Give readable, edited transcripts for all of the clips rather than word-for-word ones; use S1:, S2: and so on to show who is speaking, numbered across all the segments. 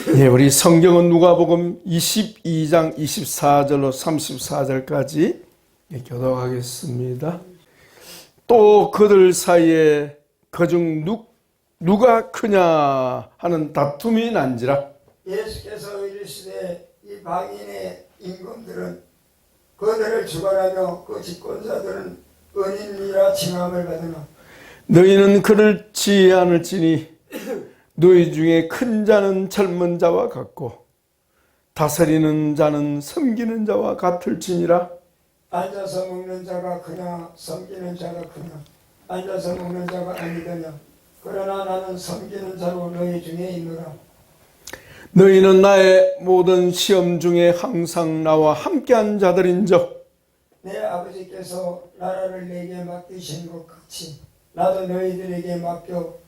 S1: 예, 우리 성경은 누가복음 22장 24절로 34절까지 교독하겠습니다. 또 그들 사이에 그중 누가 크냐 하는 다툼이 난지라.
S2: 예수께서 이르시되 이 방인의 임금들은 그들을 주관하며 그 집권자들은 은인이라 칭함을 받으나
S1: 너희는 그를 지혜하늘지니 너희 중에 큰 자는 젊은 자와 같고 다스리는 자는 섬기는 자와 같을지니라.
S2: 앉아서 먹는 자가 크냐 섬기는 자가 크냐 앉아서 먹는 자가 아니더냐 그러나 나는 섬기는 자로 너희 중에 있노라.
S1: 너희는 나의 모든 시험 중에 항상 나와 함께한 자들인적
S2: 내 아버지께서 나라를 내게 맡기신 것 같이 나도 너희들에게 맡겨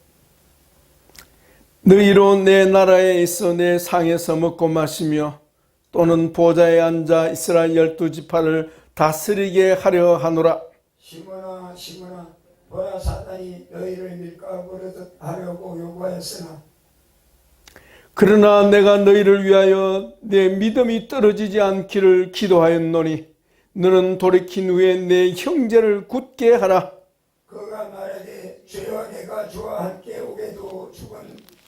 S1: 너희로 내 나라에 있어 내 상에서 먹고 마시며 또는 보좌에 앉아 이스라엘 12지파를 다스리게 하려 하노라.
S2: 시므나 보라 사단이 너희를 밀가부르듯 하려고 요구하였으나
S1: 그러나 내가 너희를 위하여 내 믿음이 떨어지지 않기를 기도하였노니 너는 돌이킨 후에 내 형제를 굳게 하라.
S2: 그가 말하되 주여 내가 주와 함께 오게도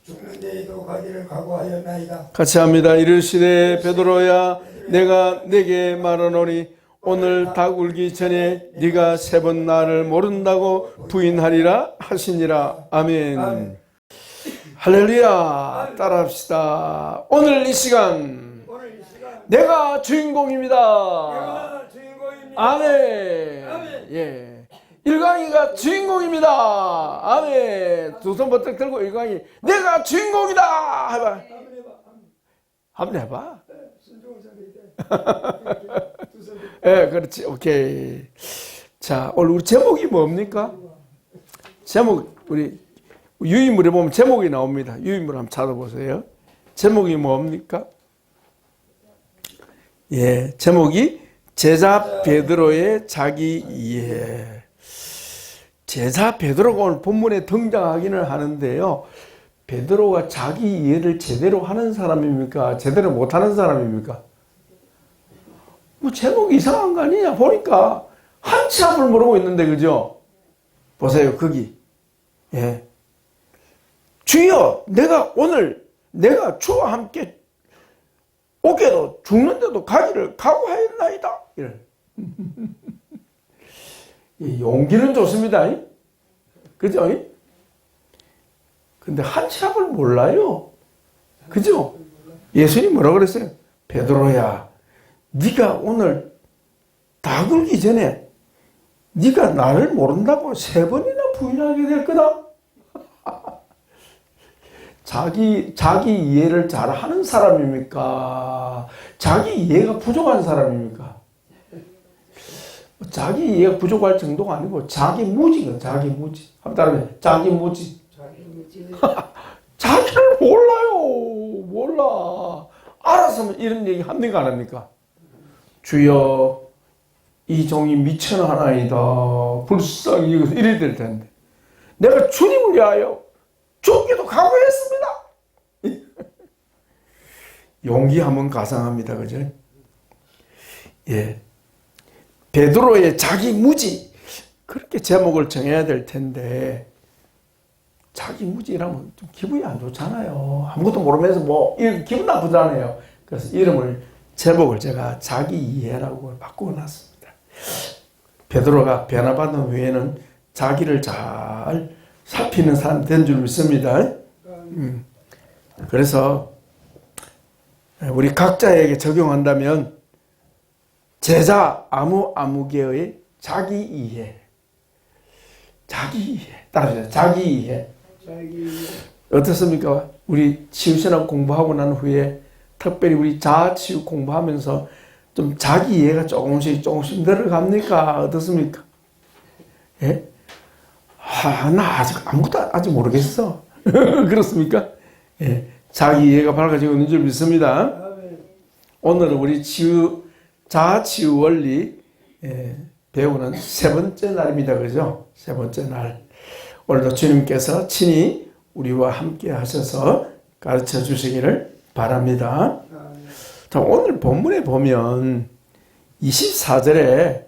S2: 죽는 데에도 가기를 각오하였나이다.
S1: 같이 합니다. 이르시되 베드로야 내가 내게 말하노니 오늘 닭 울기 전에 네가 3번 나를 모른다고 부인하리라 하시니라. 아멘. 할렐루야. 따라합시다. 오늘 이 시간 내가 주인공입니다.
S2: 내가 주인공입니다.
S1: 아멘.
S2: 아멘.
S1: 예. 일광이가 주인공입니다. 아멘. 두 손 버뜩 들고 일광이 내가 주인공이다. 해봐. 한번 해봐. 예, 그렇지. 오케이. 자, 오늘 우리 제목이 뭡니까? 제목, 우리 유인물에 보면 제목이 나옵니다. 유인물 한번 찾아보세요. 제목이 뭡니까? 예, 제목이 제자 베드로의 자기 이해. 제자 베드로가 오늘 본문에 등장하기는 하는데요. 베드로가 자기 이해를 제대로 하는 사람입니까? 제대로 못하는 사람입니까? 뭐 제목이 이상한 거 아니냐? 보니까 한치 앞을 모르고 있는데, 그죠? 보세요, 거기. 예. 주여, 내가 주와 함께 오게도 죽는데도 가기를 각오하였나이다. 이런. 용기는 좋습니다. 그죠? 근데 한치 앞을 몰라요. 그죠? 예수님 뭐라고 그랬어요? 베드로야, 네가 오늘 다 굴기 전에 네가 나를 모른다고 3번이나 부인하게 될 거다. 자기 이해를 잘 하는 사람입니까? 자기 이해가 부족한 사람입니까? 자기 이해가 부족할 정도가 아니고 자기 무지가 자기 무지. 한번 자기 무지. 자기를 몰라. 알았으면 이런 얘기 합니까 안 합니까? 주여 이 종이 미천하나이다. 불쌍히 이래야 될 텐데 내가 주님을 위하여 죽기도 각오했습니다. 용기하면 가상합니다. 그죠? 예. 베드로의 자기 무지. 그렇게 제목을 정해야 될 텐데, 자기 무지라면 좀 기분이 안 좋잖아요. 아무것도 모르면서 기분 나쁘잖아요. 그래서 제목을 제가 자기 이해라고 바꾸어 놨습니다. 베드로가 변화받은 후에는 자기를 잘 살피는 사람 된 줄 믿습니다. 그래서 우리 각자에게 적용한다면 제자 아무개의 자기 이해. 따라서 자기 이해. 어떻습니까? 우리 치유신학 공부하고 난 후에 특별히 우리 자아치유 공부하면서 좀 자기 이해가 조금씩 늘어갑니까? 어떻습니까? 예? 나 아직 모르겠어. 그렇습니까? 예. 자기 이해가 밝아지고 있는 줄 믿습니다. 오늘은 우리 자아치유 원리 배우는 3번째 날입니다. 그죠? 3번째 날. 오늘도 주님께서 친히 우리와 함께 하셔서 가르쳐 주시기를 바랍니다.
S2: 아멘.
S1: 자, 오늘 본문에 보면 24절에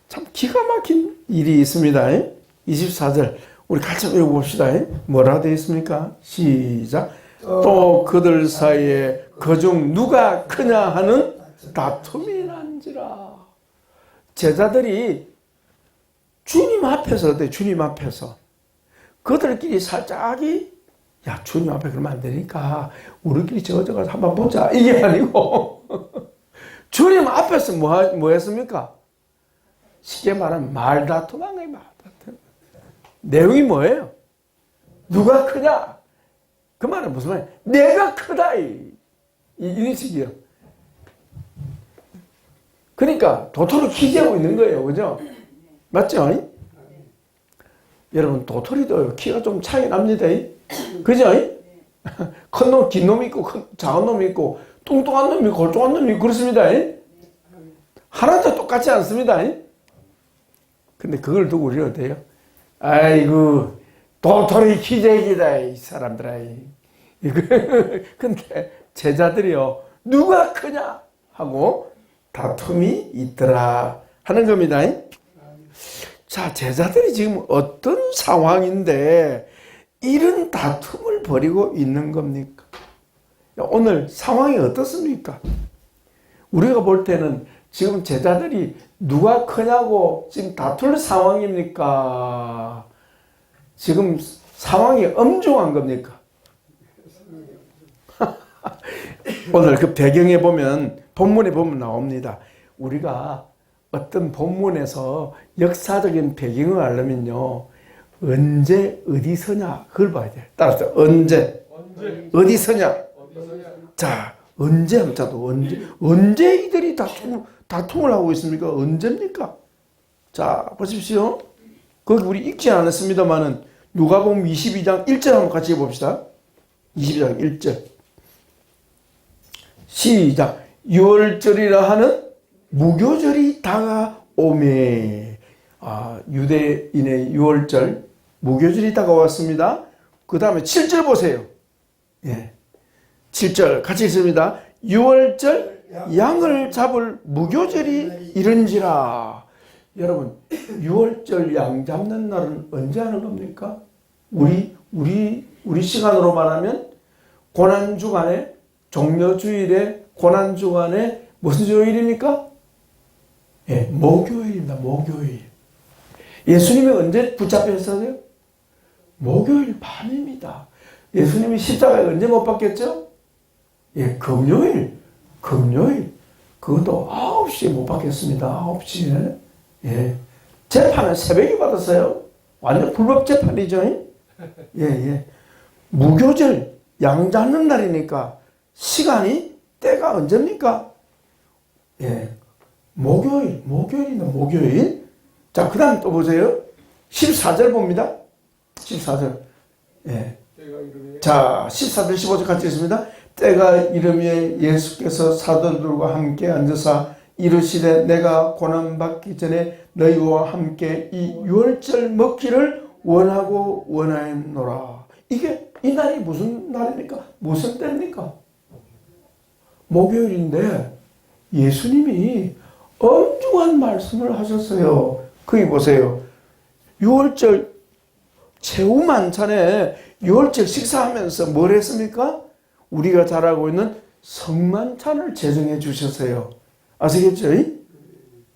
S1: 참 기가 막힌 일이 있습니다. 24절 우리 같이 읽어봅시다. 뭐라 되어 있습니까? 시작. 또 그들 사이에 그중 누가 크냐 하는 다툼이 난지라. 제자들이 주님 앞에서 어때? 주님 앞에서 그들끼리 살짝이 야 주님 앞에 그러면 안 되니까 우리끼리 저저 가서 한번 보자 이게 아니고 주님 앞에서 뭐 했습니까? 쉽게 말하면 말다툼한 거예요. 말다툼. 내용이 뭐예요? 누가 크냐? 그 말은 무슨 말이에요? 내가 크다 이런 식이에요. 그러니까 도토리 키재고 있는 거예요. 그죠? 맞죠? 여러분 도토리도 키가 좀 차이 납니다. 그죠? 큰 놈, 긴 놈이 있고 작은 놈이 있고 뚱뚱한 놈이 있고 골종한 놈이 있고 그렇습니다. 하나도 똑같지 않습니다. 근데 그걸 두고 우리는 어때요? 아이고 도토리 키재기다 이 사람들아. 근데 제자들이요 누가 크냐 하고 다툼이 있더라 하는 겁니다. 자, 제자들이 지금 어떤 상황인데 이런 다툼을 벌이고 있는 겁니까? 오늘 상황이 어떻습니까? 우리가 볼 때는 지금 제자들이 누가 크냐고 지금 다툴 상황입니까? 지금 상황이 엄중한 겁니까? 오늘 그 배경에 보면 본문에 보면 나옵니다. 우리가 어떤 본문에서 역사적인 배경을 알려면요 언제 어디서냐 그걸 봐야 돼. 따라서 언제 어디서냐. 자 언제 함자도 언제 이들이 다툼을 하고 있습니까? 언제입니까? 자 보십시오. 거기 우리 읽지 않았습니다만은 누가복음 22장 1절 한번 같이 봅시다. 22장 1절 시작. 유월절이라 하는 무교절이 다가오매. 유대인의 유월절 무교절이 다가왔습니다. 그 다음에 7절 보세요. 7절 같이 읽습니다. 유월절 양을 잡을 무교절이 이른지라. 여러분 유월절 양 잡는 날은 언제 하는 겁니까? 우리 시간으로 말하면 고난주간에 종려주일에 고난주간에 무슨 요일입니까? 목요일입니다. 목요일. 예수님이 언제 붙잡혔어요? 목요일 밤입니다. 예수님이 십자가에 언제 못 박혔죠? 금요일. 그것도 9시에 못 박혔습니다. 9시에. 재판은 새벽에 받았어요. 완전 불법 재판이죠. 무교절 양 잡는 날이니까 시간이 때가 언제입니까? 목요일입니다. 목요일. 자, 그 다음 또 보세요. 14절 봅니다. 14절. 자, 14절, 15절 같이 읽습니다. 때가 이르매 예수께서 사도들과 함께 앉으사 이르시되 내가 고난받기 전에 너희와 함께 이 유월절 먹기를 원하고 원하였노라. 이 날이 무슨 날입니까? 무슨 때입니까? 목요일인데 예수님이 엄중한 말씀을 하셨어요. 거기 보세요. 6월절 최후 만찬에 6월절 식사하면서 뭘 했습니까? 우리가 잘 알고 있는 성만찬을 제정해 주셨어요. 아시겠죠?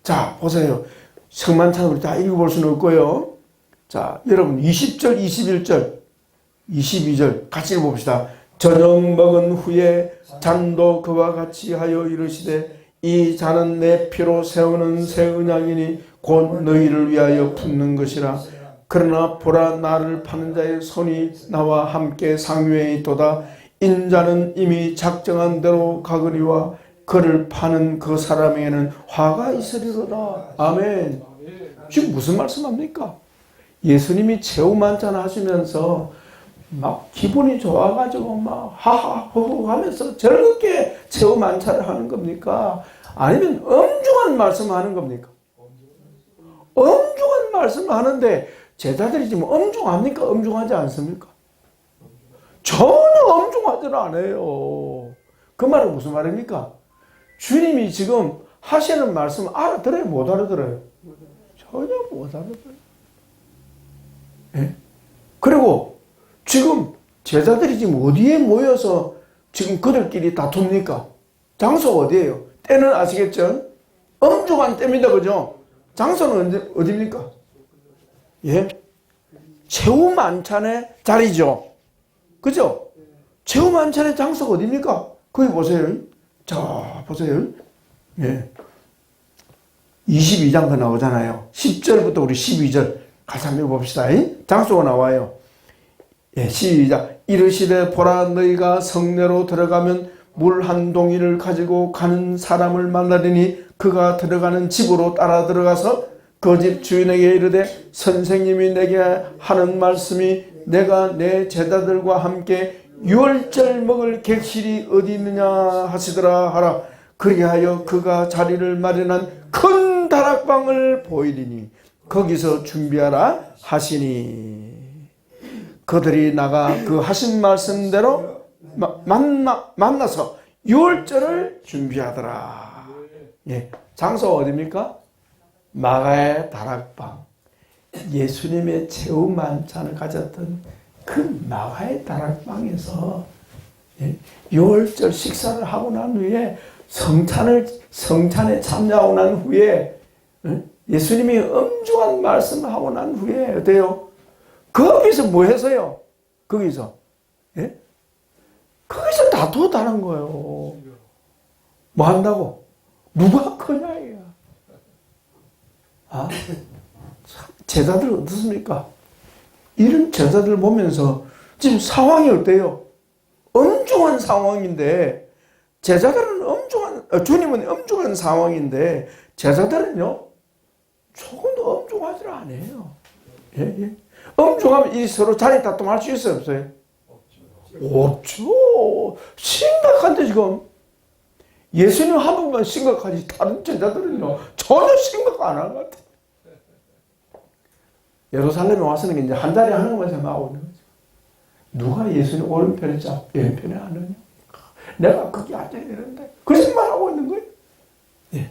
S1: 자, 보세요. 성만찬 우리 다 읽어볼 수는 없고요. 자, 여러분 20절, 21절, 22절 같이 읽어봅시다. 저녁 먹은 후에 잔도 그와 같이 하여 이르시되 이 잔은 내 피로 세우는 새 언약이니 곧 너희를 위하여 붓는 것이라. 그러나 보라 나를 파는 자의 손이 나와 함께 상류에 있도다. 인자는 이미 작정한 대로 가거니와 그를 파는 그 사람에게는 화가 있으리로다. 아멘. 지금 무슨 말씀합니까? 예수님이 최후 만찬 하시면서 막 기분이 좋아가지고 막 하하호호 하면서 즐겁게 최후 만찬을 하는 겁니까? 아니면 엄중한 말씀을 하는 겁니까? 엄중한 말씀을 하는데 제자들이 지금 엄중합니까? 엄중하지 않습니까? 전혀 엄중하지는 않아요. 그 말은 무슨 말입니까? 주님이 지금 하시는 말씀 알아들어요? 못 알아들어요? 전혀 못 알아들어요. 예? 그리고 지금 제자들이 지금 어디에 모여서 지금 그들끼리 다툽니까? 장소가 어디예요? 때는 아시겠죠? 엄중한 때입니다. 그죠? 장소는 어디입니까? 예? 최후 만찬의 자리죠. 그죠? 최후 만찬의 장소가 어디입니까? 거기 보세요. 자, 보세요. 예. 22장도 나오잖아요. 10절부터 우리 12절 같이 한번 봅시다. 장소가 나와요. 예, 12장. 이르시되 보라 너희가 성내로 들어가면 물 한 동이를 가지고 가는 사람을 만나리니 그가 들어가는 집으로 따라 들어가서 그 집 주인에게 이르되 선생님이 내게 하는 말씀이 내가 내 제자들과 함께 유월절 먹을 객실이 어디 있느냐 하시더라 하라. 그리하여 그가 자리를 마련한 큰 다락방을 보이리니 거기서 준비하라 하시니 그들이 나가 그 하신 말씀대로 만나서 유월절을 준비하더라. 예, 장소가 어디입니까? 마가의 다락방. 예수님의 최후 만찬을 가졌던 그 마가의 다락방에서 유월절 식사를 하고 난 후에 성찬에 참여하고 난 후에 예수님이 엄중한 말씀을 하고 난 후에 어때요? 거기서 뭐 했어요? 거기서 거기서 다투다는 거예요. 뭐 한다고? 누가 크냐예요. 아, 제자들 어떻습니까? 이런 제자들 보면서 지금 상황이 어때요? 엄중한 상황인데 제자들은 주님은 엄중한 상황인데 제자들은요 조금도 엄중하지 않아요. 예. 엄중하면 이 서로 자리 다툼할 수 있어요, 없어요? 없죠. 심각한데 지금 예수님 한 분만 심각하지 다른 제자들은요 전혀 심각 안 하는 것 같아요. 예루살렘에 와서는 이제 한 달에 하는 것만 생각하고 있는 거죠. 누가 예수님 오른편에 잡고 왼편에 하느냐? 내가 거기 앉아야 되는데 그 생각만 하고 있는 거예요. 예.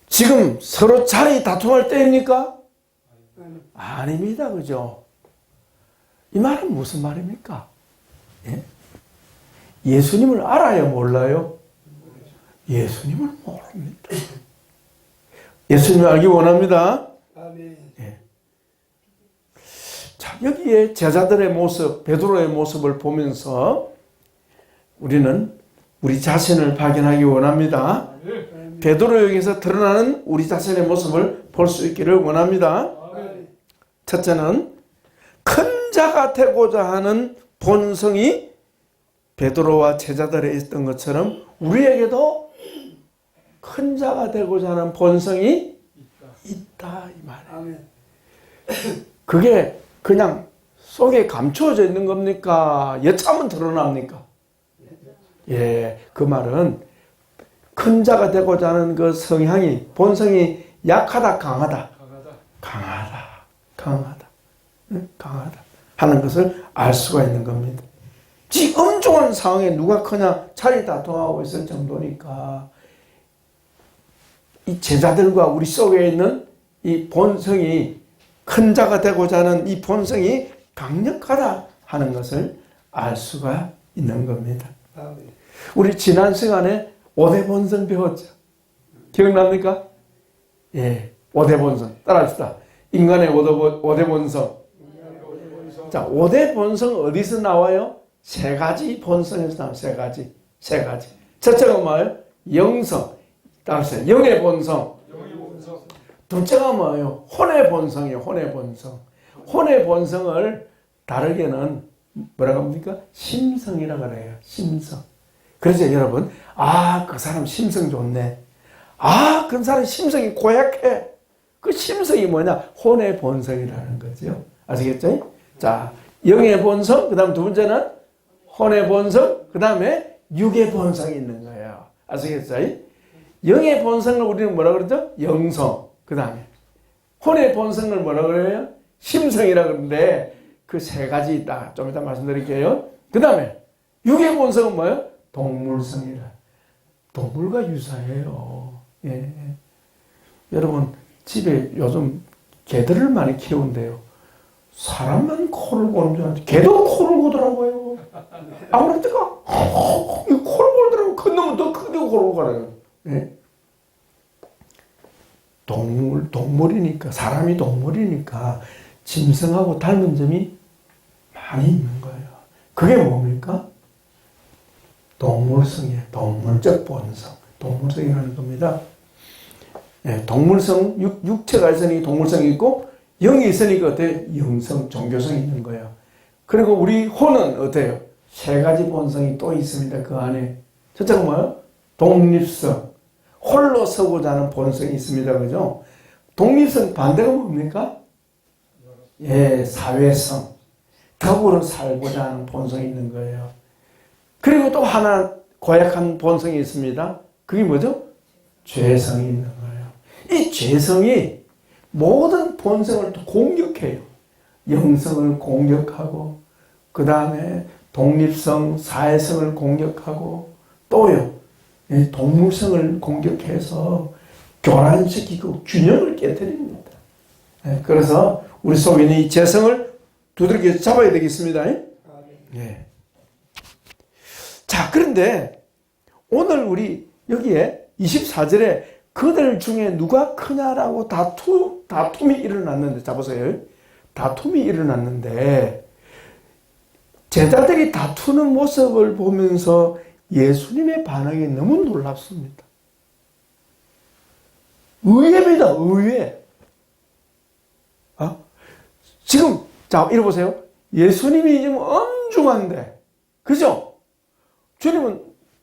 S1: 지금 서로 자리 다툼할 때입니까? 아닙니다. 그죠? 이 말은 무슨 말입니까? 예? 예수님을 알아요? 몰라요? 예수님을 모릅니다. 예수님을 알기 원합니다. 예. 자, 여기에 제자들의 모습, 베드로의 모습을 보면서 우리는 우리 자신을 발견하기 원합니다. 베드로에게서 드러나는 우리 자신의 모습을 볼 수 있기를 원합니다. 첫째는 큰 자가 되고자 하는 본성이 베드로와 제자들에 있었던 것처럼 우리에게도 큰 자가 되고자 하는 본성이 있다 이 말이에요. 그게 그냥 속에 감추어져 있는 겁니까? 여차하면 드러납니까? 예, 그 말은 큰 자가 되고자 하는 그 성향이 본성이 약하다 강하다 강하다 하는 것을 알 수가 있는 겁니다. 지금 엄중한 상황에 누가 크냐 자리 다툼하고 있을 정도니까 이 제자들과 우리 속에 있는 이 본성이 큰 자가 되고자 하는 이 본성이 강력하다 하는 것을 알 수가 있는 겁니다. 우리 지난 시간에 5대 본성 배웠죠. 기억납니까? 예, 5대 본성. 따라합시다. 인간의 5대 본성. 자, 5대 본성 어디서 나와요? 세 가지 본성에서 나와요. 세 가지. 첫째가 뭐예요? 영성. 따라합시다. 영의 본성. 둘째가 뭐예요? 혼의 본성이에요. 혼의 본성. 혼의 본성을 다르게는 뭐라고 합니까? 심성이라고 그래요. 심성. 그래서 여러분, 그 사람 심성 좋네. 그 사람 심성이 고약해. 그 심성이 뭐냐? 혼의 본성이라는 거죠. 아시겠죠? 자, 영의 본성, 그 다음 두 번째는 혼의 본성, 그 다음에 육의 본성이 있는 거예요. 아시겠죠? 영의 본성을 우리는 뭐라고 그러죠? 영성. 그 다음에 혼의 본성을 뭐라고 그래요? 심성이라고 그러는데 그 세 가지 있다. 좀 이따 말씀드릴게요. 그 다음에 육의 본성은 뭐예요? 동물성이라. 동물과 유사해요. 예. 여러분 집에 요즘 개들을 많이 키우는데요. 사람만 코를 고는 줄 알았는데 개도 코를 고더라고요. 아무렇지가 코를 골더라고. 큰 놈은 더 크게 코를 고요. 예. 동물이니까, 사람이 동물이니까 짐승하고 닮은 점이 많이 있는 거예요. 그게 뭡니까? 동물성이에요. 동물적 본성. 동물성이라는 겁니다. 예, 동물성, 육체가 있으니 동물성이 있고, 영이 있으니까 어때요? 영성, 종교성이 있는 거예요. 그리고 우리 혼은 어때요? 세 가지 본성이 또 있습니다. 그 안에. 첫째가 뭐예요? 독립성. 홀로 서고자 하는 본성이 있습니다. 그죠? 독립성 반대가 뭡니까? 예, 사회성. 더불어 살고자 하는 본성이 있는 거예요. 그리고 또 하나 고약한 본성이 있습니다. 그게 뭐죠? 죄성이 있는 거예요. 이 죄성이 모든 본성을 공격해요. 영성을 공격하고, 그 다음에 독립성, 사회성을 공격하고, 또요, 동물성을 공격해서 교란시키고 균형을 깨뜨립니다. 그래서 우리 속에 있는 이 죄성을 두드러 잡아야 되겠습니다. 예. 자, 그런데 오늘 우리 여기에 24절에 그들 중에 누가 크냐라고 다툼이 일어났는데, 자보세요. 다툼이 일어났는데, 제자들이 다투는 모습을 보면서 예수님의 반응이 너무 놀랍습니다. 의외입니다, 의외. 지금, 자, 이리 보세요. 예수님이 지금 엄중한데, 그죠? 주님은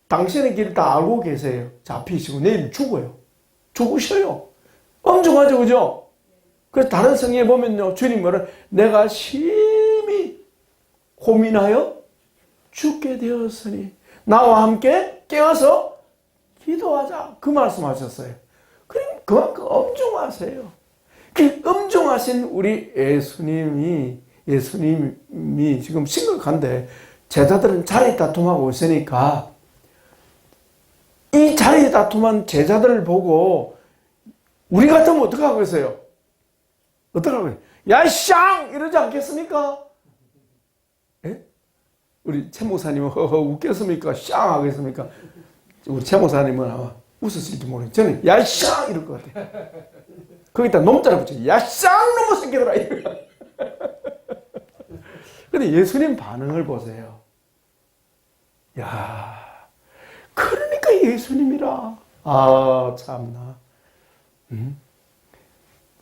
S1: 당신의 길을 다 알고 계세요. 잡히시고 내일 죽어요. 죽으셔요. 엄중하죠, 그죠? 그래서 다른 성경에 보면요, 주님은 내가 심히 고민하여 죽게 되었으니 나와 함께 깨어서 기도하자. 그 말씀하셨어요. 그만큼 엄중하세요. 그 엄중하신 우리 예수님이 지금 심각한데, 제자들은 자리 다툼하고 있으니까 이 자리 다툼한 제자들을 보고 우리 같으면 어떻게 하고 있어요? 어떻게 하고 있어요? 야, 쌍! 이러지 않겠습니까? 예? 우리 최 목사님은 허허 웃겠습니까? 쌍! 하겠습니까? 우리 최 목사님은 아마 웃으실지 모르겠어요. 저는 야, 쌍! 이럴 것 같아요. 거기다 놈자를 붙여. 야, 쌍! 놈의 새끼들아! 근데 예수님 반응을 보세요. 야, 그러니까 예수님이라. 아, 참나.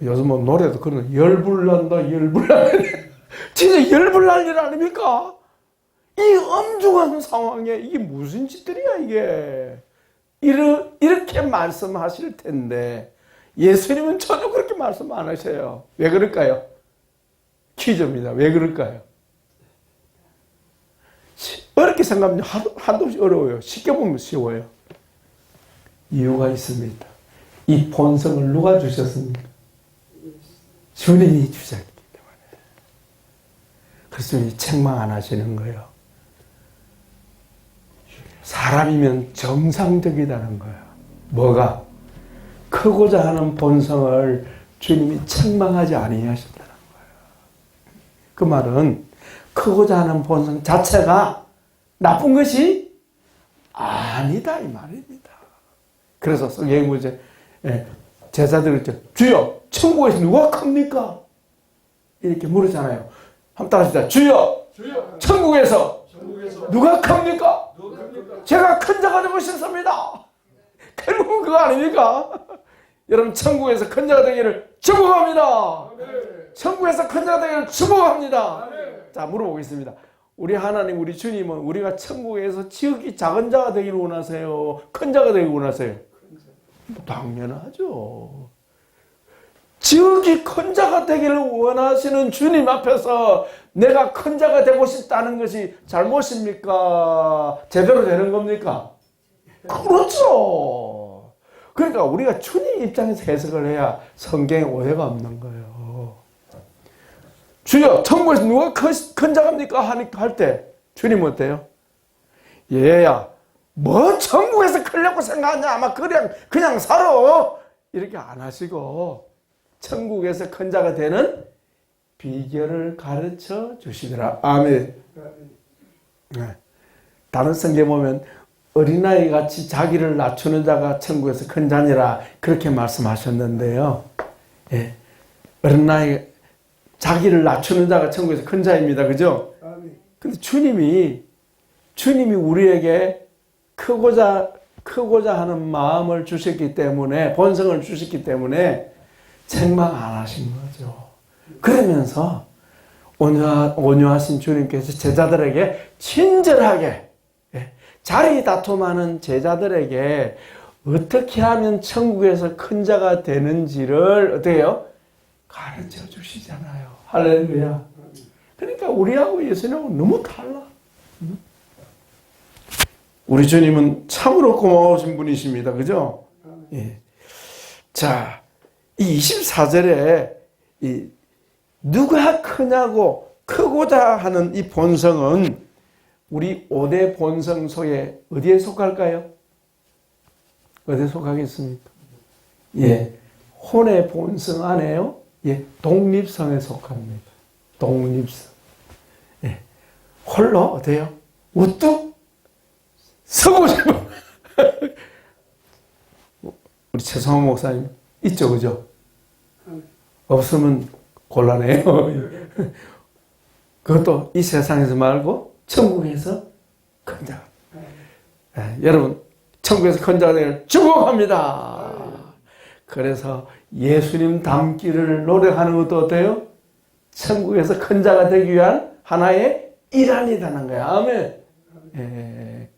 S1: 요즘 뭐 노래도 그런 거, 열불난다, 열불난다. 진짜 열불날 일 아닙니까? 이 엄중한 상황에 이게 무슨 짓들이야, 이게. 이렇게 말씀하실 텐데, 예수님은 전혀 그렇게 말씀 안 하셔요. 왜 그럴까요? 퀴즈입니다. 왜 그럴까요? 어렵게 생각하면 한도 없이 어려워요. 쉽게 보면 쉬워요. 이유가 있습니다. 이 본성을 누가 주셨습니까? 주님이 주셨기 때문에. 그래서 책망 안 하시는 거예요. 사람이면 정상적이라는 거예요. 뭐가? 크고자 하는 본성을 주님이 책망하지 아니하신다는 거예요. 그 말은 크고자 하는 본성 자체가 나쁜 것이 아니다 이 말입니다. 그래서 성경에 보죠. 제자들을 주여 천국에서 누가 큽니까? 이렇게 물으잖아요. 한번 따라합시다. 주여 천국에서 누가 큽니까? 제가 큰 자가 되고 싶습니다. 결국은 그거 아닙니까? 여러분 천국에서 큰 자가 되기를 축복합니다. 천국에서 큰 자가 되기를 축복합니다. 자, 물어보겠습니다. 우리 하나님, 우리 주님은 우리가 천국에서 지극히 작은 자가 되기를 원하세요? 큰 자가 되기를 원하세요? 당연하죠. 지극히 큰 자가 되기를 원하시는 주님 앞에서 내가 큰 자가 되고 싶다는 것이 잘못입니까? 제대로 되는 겁니까? 그렇죠. 그러니까 우리가 주님 입장에서 해석을 해야 성경에 오해가 없는 거예요. 주여 천국에서 누가 큰 자갑니까? 할 때 주님은 어때요? 얘야 뭐 천국에서 크려고 생각하냐, 아마 그냥 살아, 이렇게 안 하시고 천국에서 큰 자가 되는 비결을 가르쳐 주시더라. 아멘. 네. 다른 성경에 보면 어린아이 같이 자기를 낮추는 자가 천국에서 큰 자니라, 그렇게 말씀하셨는데요. 예. 어린아이, 자기를 낮추는 자가 천국에서 큰 자입니다. 그죠? 근데 주님이 우리에게 크고자 하는 마음을 주셨기 때문에, 본성을 주셨기 때문에 책망 안 하신 거죠. 그러면서 온유하신 주님께서 제자들에게 친절하게, 자리 다툼하는 제자들에게 어떻게 하면 천국에서 큰 자가 되는지를 어떻게 해요? 가르쳐 주시잖아요. 할렐루야. 그러니까 우리하고 예수님하고 너무 달라. 우리 주님은 참으로 고마우신 분이십니다. 그죠? 예. 자, 이 24절에 누가 크냐고, 크고자 하는 이 본성은 우리 5대 본성 속에 어디에 속할까요? 어디에 속하겠습니까? 예. 혼의 본성 안에요? 예. 독립성에 속합니다. 독립성. 예. 홀로 어때요? 우뚝 서고 싶어. 우리 최성호 목사님 있죠, 그죠? 없으면 곤란해요. 그것도 이 세상에서 말고 천국에서 큰 자. 여러분, 천국에서 큰 자가 되기를 축복합니다. 그래서 예수님 닮기를 노력하는 것도 어때요? 천국에서 큰 자가 되기 위한 하나의 일환이라는 거야. 아멘. 예.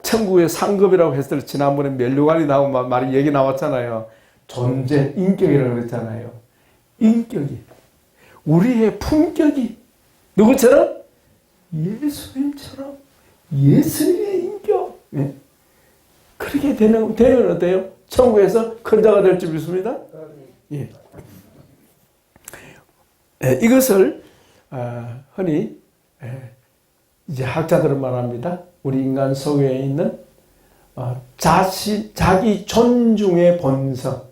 S1: 천국의 상급이라고 했을 때 지난번에 멸류관이 나온 말이 얘기 나왔잖아요. 존재, 인격이라고 그랬잖아요. 인격이. 우리의 품격이 누구처럼? 예수님처럼. 예수님의 인격. 예. 그렇게 되면 어때요? 천국에서 큰 자가 될 줄 믿습니다. 예. 이것을 흔히 이제 학자들은 말합니다. 우리 인간 속에 있는 자기 존중의 본성,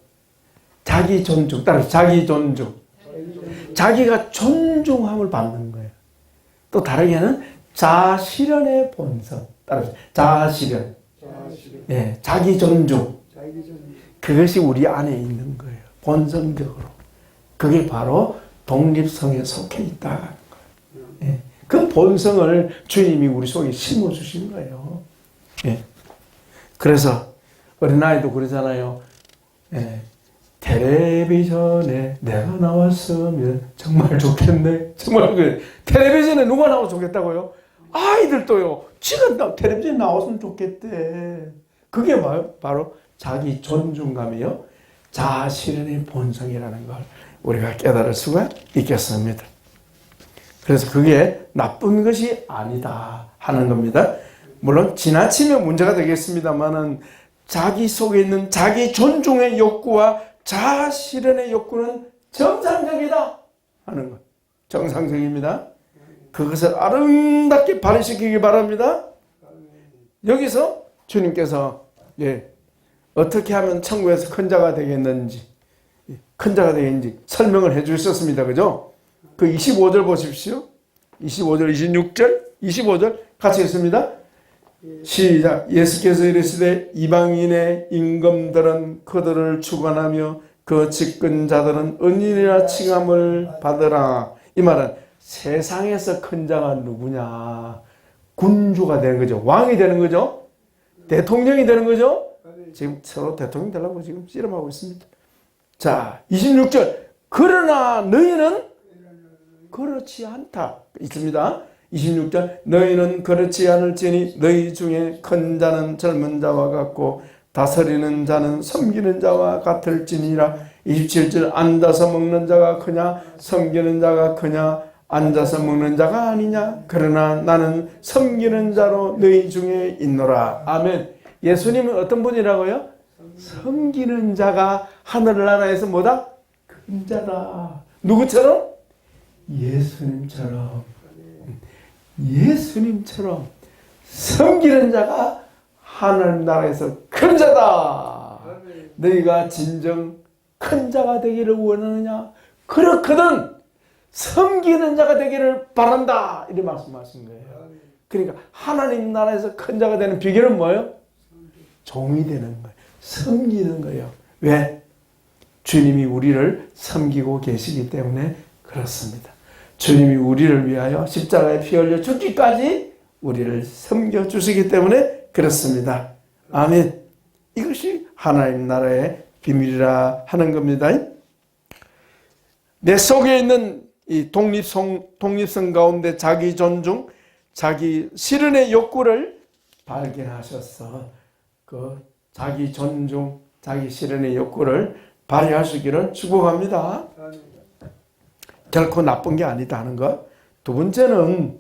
S1: 자기 존중, 따라서 자기 존중, 자기가 존중함을 받는 거예요. 또 다르게는 자실현의 본성, 따라서 자실현, 예, 자기 존중, 그것이 우리 안에 있는 거예요. 본성적으로. 그게 바로 독립성에 속해 있다는 거예요. 예. 그 본성을 주님이 우리 속에 심어주신 거예요. 예. 그래서 어린아이도 그러잖아요. 예. 텔레비전에 내가 나왔으면 정말 좋겠네. 정말 텔레비전에 누가 나와서 좋겠다고요? 아이들도요. 지가 텔레비전에 나왔으면 좋겠대. 그게 바로 자기 존중감이요. 자아실현의 본성이라는 걸 우리가 깨달을 수가 있겠습니다. 그래서 그게 나쁜 것이 아니다 하는 겁니다. 물론 지나치면 문제가 되겠습니다만은 자기 속에 있는 자기 존중의 욕구와 자아 실현의 욕구는 정상적이다 하는 것. 정상적입니다. 그것을 아름답게 발휘시키기 바랍니다. 여기서 주님께서 어떻게 하면 천국에서 큰 자가 되겠는지, 큰 자가 되겠는지 설명을 해 주셨습니다. 그죠? 그 25절 보십시오. 25절, 26절, 25절 같이 읽습니다. 시작. 예수께서 이르시되 이방인의 임금들은 그들을 주관하며 그 집근 자들은 은인이라 칭함을 받으라. 이 말은 세상에서 큰 자가 누구냐? 군주가 되는 거죠. 왕이 되는 거죠. 대통령이 되는 거죠. 지금 서로 대통령 되려고 지금 씨름하고 있습니다. 자, 26절. 그러나 너희는 그렇지 않다. 있습니다. 26절. 너희는 그렇지 않을지니 너희 중에 큰 자는 젊은 자와 같고 다스리는 자는 섬기는 자와 같을지니라. 27절. 앉아서 먹는 자가 크냐 섬기는 자가 크냐? 앉아서 먹는 자가 아니냐? 그러나 나는 섬기는 자로 너희 중에 있노라. 아멘. 예수님은 어떤 분이라고요? 섬기는 자가 하늘나라에서 뭐다? 큰 자다. 누구처럼? 예수님처럼. 예수님처럼 섬기는 자가 하나님 나라에서 큰 자다. 너희가 진정 큰 자가 되기를 원하느냐? 그렇거든 섬기는 자가 되기를 바란다. 이렇게 말씀하신 거예요. 그러니까 하나님 나라에서 큰 자가 되는 비결은 뭐예요? 종이 되는 거예요. 섬기는 거예요. 왜? 주님이 우리를 섬기고 계시기 때문에 그렇습니다. 주님이 우리를 위하여 십자가에 피 흘려 죽기까지 우리를 섬겨주시기 때문에 그렇습니다. 아멘. 이것이 하나님 나라의 비밀이라 하는 겁니다. 내 속에 있는 이 독립성 가운데 자기 존중, 자기 실현의 욕구를 발견하셔서 그 자기 존중, 자기 실현의 욕구를 발휘하시기를 축복합니다. 결코 나쁜 게 아니다는 것. 두 번째는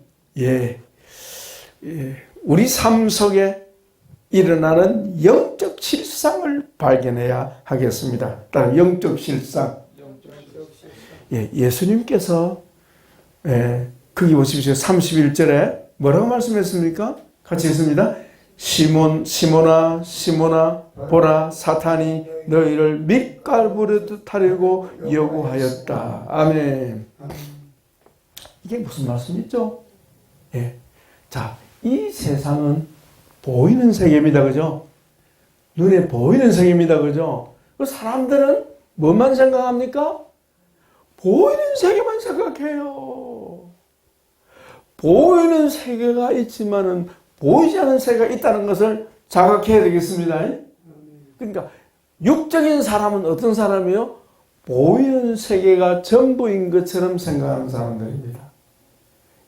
S1: 우리 삶 속에 일어나는 영적 실상을 발견해야 하겠습니다. 따라 영적 실상. 예수님께서 거기 보십시오. 31절에 뭐라고 말씀했습니까? 같이 읽습니다. 시몬아 시몬아 보라 사탄이 너희를 밀가루로 타려고 요구하였다. 아멘. 이게 무슨 말씀이죠? 자, 이 세상은 보이는 세계입니다. 그죠? 눈에 보이는 세계입니다. 그죠? 사람들은 뭐만 생각합니까? 보이는 세계만 생각해요. 보이는 세계가 있지만은 보이지 않는 세계가 있다는 것을 자각해야 되겠습니다. 그러니까 육적인 사람은 어떤 사람이요? 보이는 세계가 전부인 것처럼 생각하는 사람들입니다.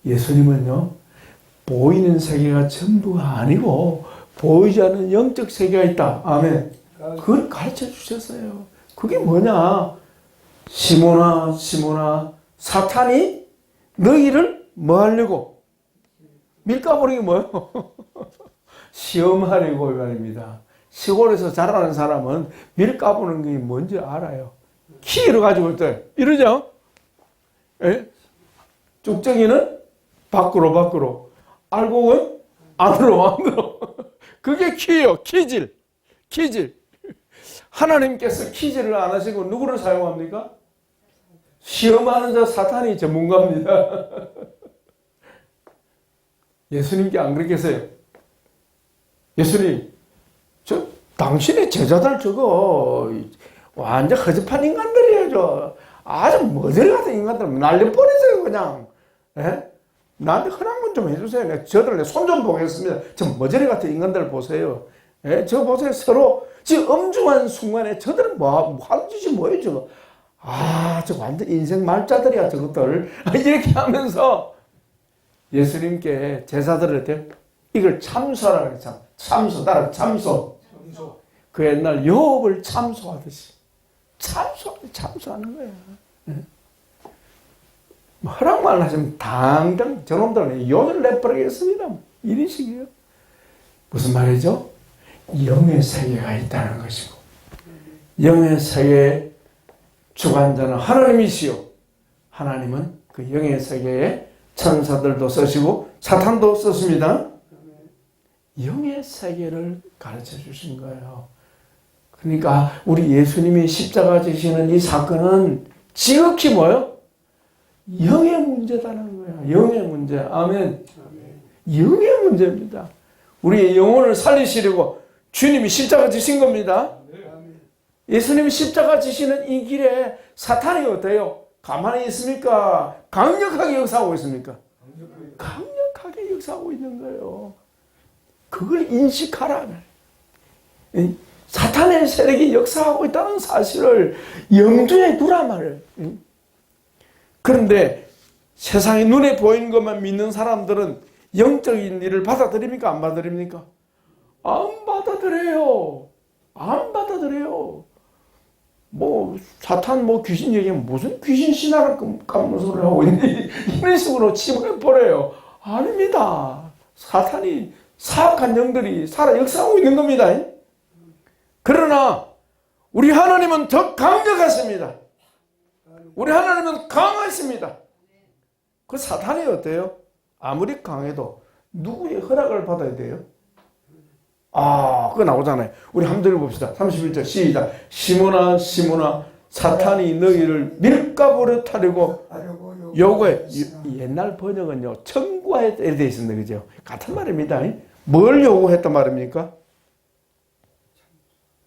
S1: 예수님은요, 보이는 세계가 전부가 아니고 보이지 않는 영적 세계가 있다. 아멘. 그걸 가르쳐 주셨어요. 그게 뭐냐? 시몬아 시몬아 사탄이 너희를 뭐 하려고? 밀가버리기 뭐예요? 시험하려고 이 말입니다. 시골에서 자라는 사람은 밀 까부는 게 뭔지 알아요. 키를 가지고 있대. 이러죠? 예? 쭉정이는 밖으로. 알곡은 안으로. 그게 키예요. 키질. 하나님께서 키질을 안 하시고 누구를 사용합니까? 시험하는 자 사탄이 전문가입니다. 예수님께 안 그렇게 했어요. 예수님, 당신의 제자들 저거 완전 허접한 인간들이에요. 저 아주 머저리 같은 인간들 날려버리세요 그냥. 예? 나한테 허락 좀 해주세요. 저들 손 좀 보겠습니다. 저 머저리 같은 인간들 보세요. 예? 저 보세요. 서로 지금 엄중한 순간에 저들은 하는 짓이 뭐예요 저거. 저 완전 인생 말자들이야 저것들. 이렇게 하면서 예수님께 제자들한테 이걸 참소하라 그랬잖아. 참소. 그 옛날 욥을 참소하듯이 참소하는 거야. 허락만 하시면 당장 저놈들은 요를 내버리겠습니다. 이런 식이에요. 무슨 말이죠? 영의 세계가 있다는 것이고 영의 세계의 주관자는 하나님이시요 하나님은 그 영의 세계에 천사들도 쓰시고 사탄도 썼습니다. 영의 세계를 가르쳐 주신 거예요. 그러니까 우리 예수님이 십자가 지시는 이 사건은 지극히 뭐예요? 영의 문제다는 거예요. 영의 문제. 아멘. 영의 문제입니다. 우리의 영혼을 살리시려고 주님이 십자가 지신 겁니다. 예수님이 십자가 지시는 이 길에 사탄이 어때요? 가만히 있습니까? 강력하게 역사하고 있습니까? 강력하게 역사하고 있는 거예요. 그걸 인식하라. 사탄의 세력이 역사하고 있다는 사실을 염두에 두라 말이에요. 그런데 세상에 눈에 보이는 것만 믿는 사람들은 영적인 일을 받아들입니까? 안 받아들입니까? 안 받아들여요. 사탄 귀신 얘기하면 무슨 귀신 신화를 까먹는 소리를 하고 있니? 이런 식으로 치부해버려요. 아닙니다. 사탄이 사악한 영들이 살아 역사하고 있는 겁니다. 그러나 우리 하나님은 더 강력하십니다. 우리 하나님은 강하십니다. 그 사탄이 어때요? 아무리 강해도 누구의 허락을 받아야 돼요? 그거 나오잖아요. 우리 한번 읽어봅시다. 31절 시작. 시몬아 시몬아 사탄이 너희를 밀가부를 타려고 요거에 옛날 번역은요 청구하에 되어 있습니다. 그죠? 같은 말입니다. 뭘 요구했단 말입니까?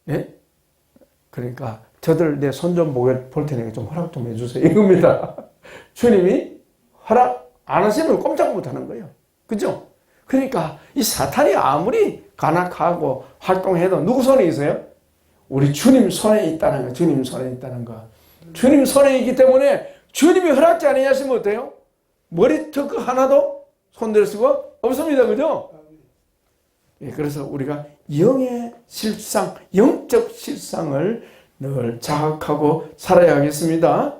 S1: 예? 그러니까 저들 내 손 좀 볼 테니까 좀 허락 좀 해주세요. 이겁니다. 주님이 허락 안 하시면 꼼짝 못 하는 거예요. 그죠? 그러니까 이 사탄이 아무리 간악하고 활동해도 누구 손에 있어요? 우리 주님 손에 있다는 거. 주님 손에 있다는 거. 주님 손에 있기 때문에 주님이 허락지 아니하시면 어때요? 머리털 하나도 손댈 수가 없습니다. 그죠? 예, 그래서 우리가 영의 실상, 영적 실상을 늘 자각하고 살아야 하겠습니다.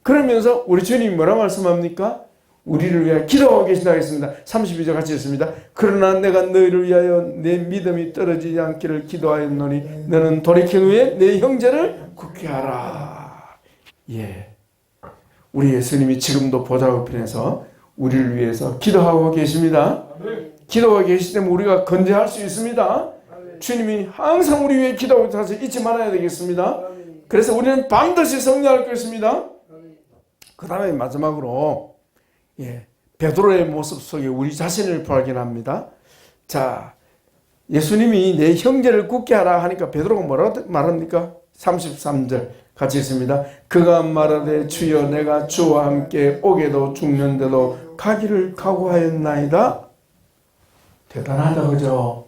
S1: 그러면서 우리 주님이 뭐라 말씀합니까? 우리를 위하여 기도하고 계신다 하겠습니다. 32절 같이 읽습니다. 그러나 내가 너희를 위하여 내 믿음이 떨어지지 않기를 기도하였노니 너는 돌이킨 후에 내 형제를 굳게 하라. 예, 우리 예수님이 지금도 보좌 우편에서 우리를 위해서 기도하고 계십니다. 기도하고 계시기 때문에 우리가 건재할 수 있습니다. 주님이 항상 우리 위해 기도하고 있어서 잊지 말아야 되겠습니다. 그래서 우리는 반드시 승리할 것입니다. 그 다음에 마지막으로 베드로의 모습 속에 우리 자신을 발견합니다. 자, 예수님이 내 형제를 굳게 하라 하니까 베드로가 뭐라고 말합니까? 33절 같이 있습니다. 그가 말하되 주여 내가 주와 함께 오게도 죽는데도 가기를 각오하였나이다. 대단하다 그죠?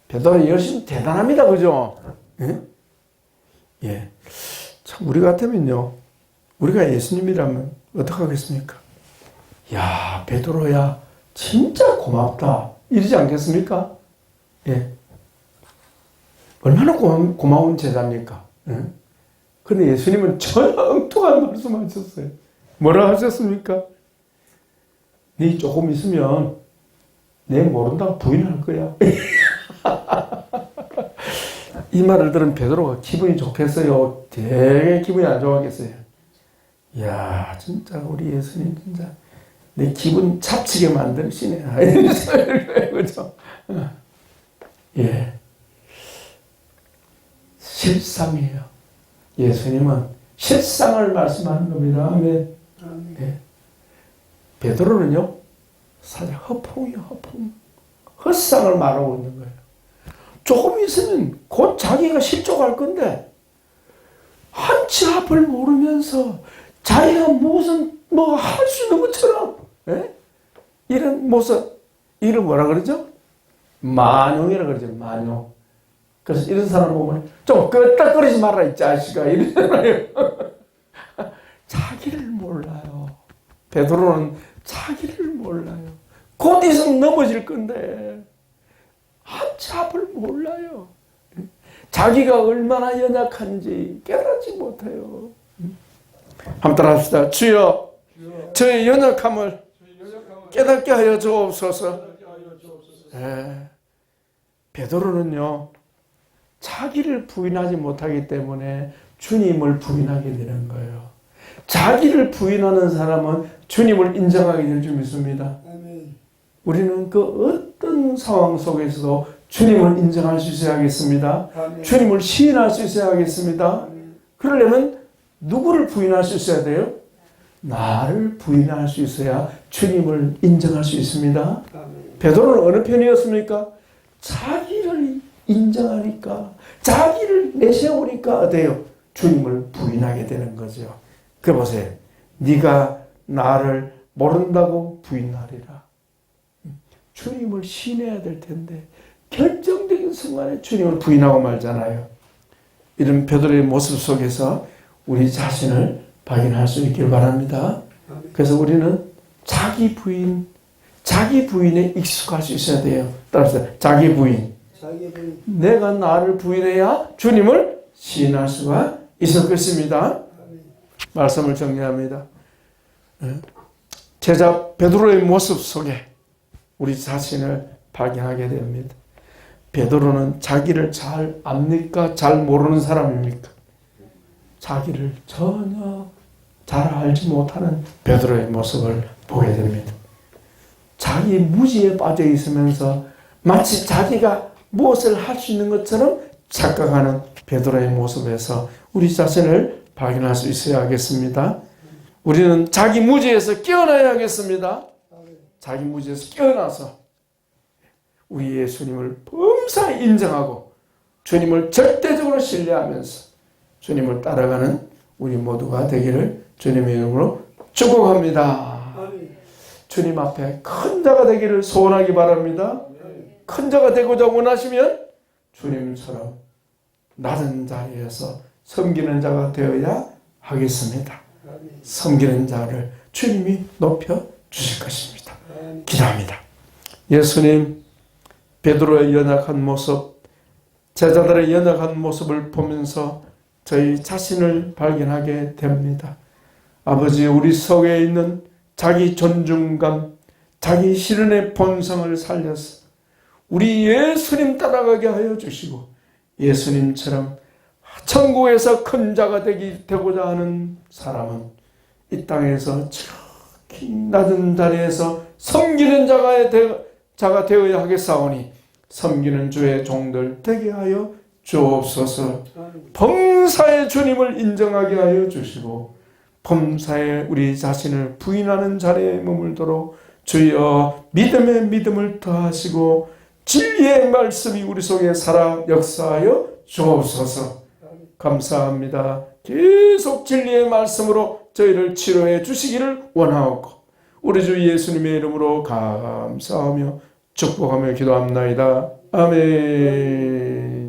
S1: 베드로 열심히 대단합니다 그죠? 예. 참 우리 같으면요 우리가 예수님이라면 어떡하겠습니까? 야 베드로야 진짜 고맙다 이러지 않겠습니까? 예. 얼마나 고마운 제자입니까? 그런데 예수님은 전혀 엉뚱한 말씀하셨어요. 뭐라 하셨습니까? 네 조금 있으면 내 모른다고 부인할 거야. 이 말을 들은 베드로가 기분이 좋겠어요? 되게 기분이 안 좋았겠어요? 이야 진짜 우리 예수님 진짜 내 기분 잡치게 만드시네. 그죠? 예. 실상이에요. 예수님은 실상을 말씀하는 겁니다. 아멘. 예. 베드로는요, 사실 허풍이요, 허풍. 헛상을 말하고 있는 거예요. 조금 있으면 곧 자기가 실족할 건데, 한치 앞을 모르면서 자기가 무슨, 할 수 있는 것처럼, 예? 이런 모습, 이걸 뭐라 그러죠? 만용이라 그러죠, 만용. 그래서 이런 사람 보면 좀 끄떡거리지 마라 이 자식아 이러잖아요. 자기를 몰라요. 베드로는 자기를 몰라요. 곧 있으면 넘어질 건데 한치 앞을 몰라요. 자기가 얼마나 연약한지 깨닫지 못해요. 한번 따라합시다. 주여 저의 연약함을 깨닫게 하여 주옵소서. 베드로는요 자기를 부인하지 못하기 때문에 주님을 부인하게 되는 거예요. 자기를 부인하는 사람은 주님을 인정하게 될 줄 믿습니다. 우리는 그 어떤 상황 속에서도 주님을 인정할 수 있어야 하겠습니다. 주님을 시인할 수 있어야 하겠습니다. 그러려면 누구를 부인할 수 있어야 돼요? 나를 부인할 수 있어야 주님을 인정할 수 있습니다. 베드로는 어느 편이었습니까? 자기를 인정하니까 자기를 내세우니까 어때요? 주님을 부인하게 되는 거죠. 그 보세요. 네가 나를 모른다고 부인하리라. 주님을 신해야 될 텐데 결정적인 순간에 주님을 부인하고 말잖아요. 이런 베드로의 모습 속에서 우리 자신을 발견할 수 있길 바랍니다. 그래서 우리는 자기 부인에 익숙할 수 있어야 돼요. 따라서 자기 부인. 내가 나를 부인해야 주님을 시인할 수가 있을 것입니다. 말씀을 정리합니다. 제자 베드로의 모습 속에 우리 자신을 발견하게 됩니다. 베드로는 자기를 잘 압니까? 잘 모르는 사람입니까? 자기를 전혀 잘 알지 못하는 베드로의 모습을 보게 됩니다. 자기 무지에 빠져 있으면서 마치 자기가 무엇을 할 수 있는 것처럼 착각하는 베드로의 모습에서 우리 자신을 발견할 수 있어야겠습니다. 우리는 자기 무지에서 깨어나야겠습니다. 자기 무지에서 깨어나서 우리 예수님을 범사에 인정하고 주님을 절대적으로 신뢰하면서 주님을 따라가는 우리 모두가 되기를 주님의 이름으로 축복합니다. 주님 앞에 큰 자가 되기를 소원하기 바랍니다. 큰 자가 되고자 원하시면 주님처럼 낮은 자리에서 섬기는 자가 되어야 하겠습니다. 섬기는 자를 주님이 높여 주실 것입니다. 기도합니다. 예수님, 베드로의 연약한 모습, 제자들의 연약한 모습을 보면서 저희 자신을 발견하게 됩니다. 아버지, 우리 속에 있는 자기 존중감, 자기 실현의 본성을 살려서 우리 예수님 따라가게 하여 주시고 예수님처럼 천국에서 큰 자가 되고자 하는 사람은 이 땅에서 지극히 낮은 자리에서 섬기는 자가 되어야 하겠사오니 섬기는 주의 종들 되게 하여 주옵소서. 범사에 주님을 인정하게 하여 주시고 범사에 우리 자신을 부인하는 자리에 머물도록 주여 믿음에 믿음을 더하시고 진리의 말씀이 우리 속에 살아 역사하여 주옵소서. 감사합니다. 계속 진리의 말씀으로 저희를 치료해 주시기를 원하옵고 우리 주 예수님의 이름으로 감사하며 축복하며 기도합나이다. 아멘.